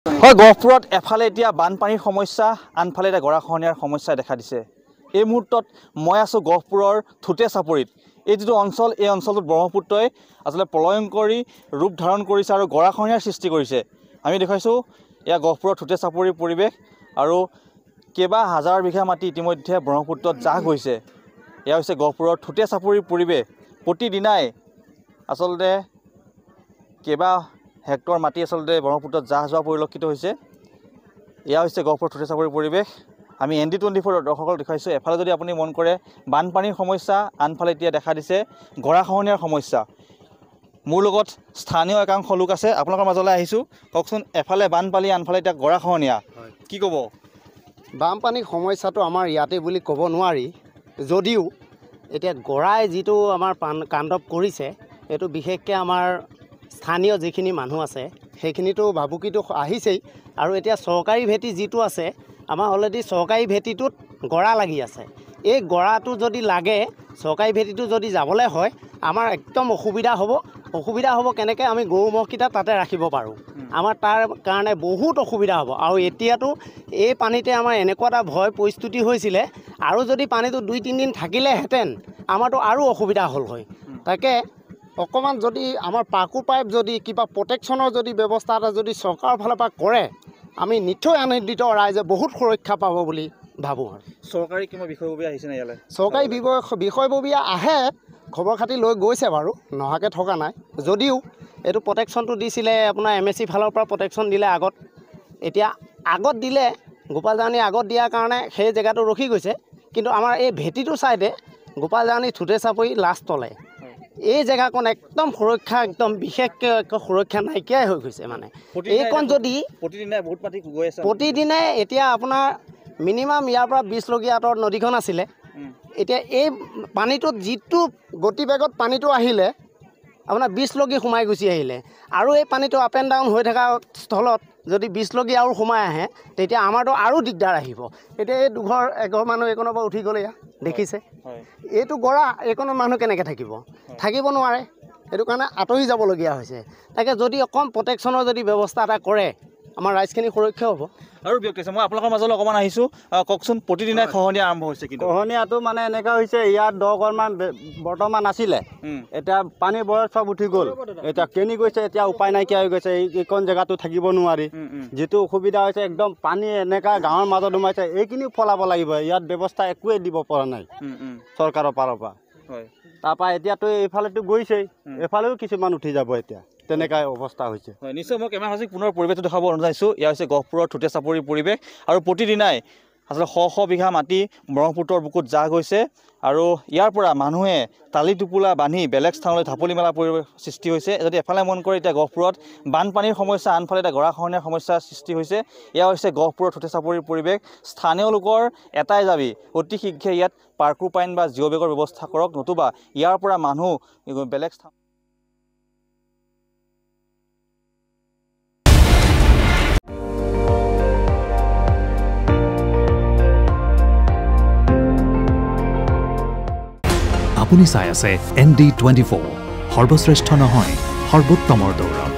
হয় গহপুৰত এফালে এতিয়া বানপানীৰ সমস্যা আনফালে এতিয়া গৰাখহনীয়াৰ সমস্যাই দেখা দিছে। এই মুহূৰ্তত মই আছোঁ গহপুৰৰ থুতে চাপৰিত। এই যিটো অঞ্চল এই অঞ্চলটোত ব্ৰহ্মপুত্ৰই আচলতে প্ৰলয়ংকৰী ৰূপ ধাৰণ কৰিছে আৰু গৰাখহনীয়াৰ সৃষ্টি কৰিছে। আমি দেখাইছোঁ এয়া গহপুৰৰ থুতে চাপৰিৰ পৰিৱেশ আৰু কেইবা হাজাৰ বিঘা মাটি ইতিমধ্যে ব্ৰহ্মপুত্ৰত জাহ গৈছে। এয়া হৈছে গহপুৰৰ থুতে চাপৰিৰ পৰিৱেশ। প্ৰতিদিনাই আচলতে কেইবা হেক্টৰ মাটি আচলতে ব্ৰহ্মপুত্ৰত জাহ যোৱা পৰিলক্ষিত হৈছে। এয়া হৈছে গহপুৰৰ থুতে চাপৰিৰ পৰিৱেশ। আমি ND24 দৰ্শকক দেখাইছোঁ। এফালে যদি আপুনি মন কৰে বানপানীৰ সমস্যা, আনফালে এতিয়া দেখা দিছে গৰাখহনীয়াৰ সমস্যা। মোৰ লগত স্থানীয় একাংশ লোক আছে, আপোনালোকৰ মাজলৈ আহিছোঁ। কওকচোন, এফালে বানপানী আনফালে এতিয়া গৰাখহনীয়া, কি ক'ব? বানপানীৰ সমস্যাটো আমাৰ ইয়াতে বুলি ক'ব নোৱাৰি, যদিও এতিয়া গৰাই যিটো আমাৰ কাণ্ডৱ কৰিছে এইটো বিশেষকৈ আমাৰ স্থানীয় যিখিনি মানুহ আছে সেইখিনিতো ভাবুকিটো আহিছেই। আৰু এতিয়া চৰকাৰী ভেটি যিটো আছে আমাৰ অলৰেডি চৰকাৰী ভেটিটোত গৰা লাগি আছে। এই গৰাটো যদি লাগে, চৰকাৰী ভেটিটো যদি যাবলৈ হয় আমাৰ একদম অসুবিধা হ'ব কেনেকৈ আমি গৰু ম'হকেইটা তাতে ৰাখিব পাৰোঁ। আমাৰ তাৰ কাৰণে বহুত অসুবিধা হ'ব। আৰু এতিয়াতো এই পানীতে আমাৰ এনেকুৱা এটা ভয় পৰিস্থিতি হৈছিলে, আৰু যদি পানীটো 2-3 দিন থাকিলেহেঁতেন আমাৰতো আৰু অসুবিধা হ'ল হয়। তাকে অকণমান যদি আমাৰ পাকু পাইপ যদি কিবা প্ৰটেকশ্যনৰ যদি ব্যৱস্থা এটা যদি চৰকাৰৰ ফালৰ পৰা কৰে, আমি নিশ্চয় আনন্দিত, ৰাইজে বহুত সুৰক্ষা পাব বুলি ভাবোঁ। আৰু চৰকাৰী কিবা বিষয়ববীয়া আহিছে নে ইয়ালৈ? চৰকাৰী বিষয়ববীয়া আহে, খবৰ খাতি লৈ গৈছে বাৰু, নহাকৈ থকা নাই। যদিও এইটো প্ৰটেকশ্যনটো দিছিলে আপোনাৰ MSC ফালৰ পৰা প্ৰটেকশ্যন দিলে আগত। এতিয়া আগত দিলে গোপাল জানি আগত দিয়াৰ কাৰণে সেই জেগাটো ৰখি গৈছে। কিন্তু আমাৰ এই ভেটিটো ছাইডে গোপাল জানি থুতে চাপৰি লাষ্টলৈ এই জেগাকণ একদম সুৰক্ষা, একদম বিশেষকৈ সুৰক্ষা নাইকিয়াই হৈ গৈছে। মানে এইকণ যদি প্ৰতিদিনাই বহুত মাটি গৈ আছে, প্ৰতিদিনে এতিয়া আপোনাৰ মিনিমাম ইয়াৰ পৰা 20 লগীয়া আঁতৰত নদীখন আছিলে। এতিয়া এই পানীটোত যিটো গতিবেগত পানীটো আহিলে আপোনাৰ 20 লগি সোমাই গুচি আহিলে, আৰু এই পানীটো আপ এণ্ড ডাউন হৈ থকা স্থলত যদি 20 লগি আৰু সোমাই আহে তেতিয়া আমাৰতো আৰু দিগদাৰ আহিব। এতিয়া এই এঘৰ মানুহ এইকণৰ পৰা উঠি গ'লে দেখিছে, এইটো গৰা এইকণৰ মানুহ কেনেকৈ থাকিব নোৱাৰে। সেইটো কাৰণে আঁতৰি যাবলগীয়া হৈছে। তাকে যদি অকণ প্ৰটেকশ্যনৰ যদি ব্যৱস্থা এটা কৰে আমাৰ ৰাইজখিনি সুৰক্ষা হ'ব। আৰু ব্যক্তি আছে, মই আপোনালোকৰ মাজলৈ অকণমান আহিছোঁ। কওকচোন, প্ৰতিদিনাই খহনীয়া আৰম্ভ হৈছে, কিন্তু খহনীয়াটো মানে এনেকুৱা হৈছে, ইয়াত 10 ঘৰমান বৰ্তমান আছিলে, এতিয়া পানী বয়স চব উঠি গ'ল, এতিয়া কেনি গৈছে, এতিয়া উপায় নাইকিয়া হৈ গৈছে। এইকণ জেগাতো থাকিব নোৱাৰি। যিটো অসুবিধা হৈছে, একদম পানী এনেকুৱা গাঁৱৰ মাজত সোমাইছে, এইখিনিও ফলাব লাগিব। ইয়াত ব্যৱস্থা একোৱেই দিব পৰা নাই চৰকাৰৰ ফালৰ পৰা। তাৰপৰা এতিয়াতো এইফালেতো গৈছেই, এইফালেও কিছুমান উঠি যাব এতিয়া, তেনেকৈ অৱস্থা হৈছে। হয়, নিশ্চয়। মই কেমেৰা ভাজি পুনৰ পৰিৱেশটো দেখাব অনুযায়িছোঁ। এয়া হৈছে গহপুৰৰ থুতে চাপৰিৰ পৰিৱেশ। আৰু প্ৰতিদিনাই আচলতে শ বিঘা মাটি ব্ৰহ্মপুত্ৰৰ বুকুত জাহ গৈছে, আৰু ইয়াৰ পৰা মানুহে টালি টোপোলা বান্ধি বেলেগ স্থানলৈ ঢাপলি মেলা পৰিৱেশ সৃষ্টি হৈছে। যদি এফালে মন কৰে এতিয়া গহপুৰত বানপানীৰ সমস্যা, আনফালে এতিয়া গৰাখহনীয়াৰ সমস্যাৰ সৃষ্টি হৈছে। এয়া হৈছে গহপুৰৰ থুতে চাপৰিৰ পৰিৱেশ। স্থানীয় লোকৰ এটাই দাবী, অতি শীঘ্ৰে ইয়াত পাৰ্কো পাইন বা জিঅ' বেগৰ ব্যৱস্থা কৰক, নতুবা ইয়াৰ পৰা মানুহ বেলেগ স্থান আপুনি চাই আছে ND24, সৰ্বশ্ৰেষ্ঠ নহয়, সৰ্বোত্তমৰ দৌৰ।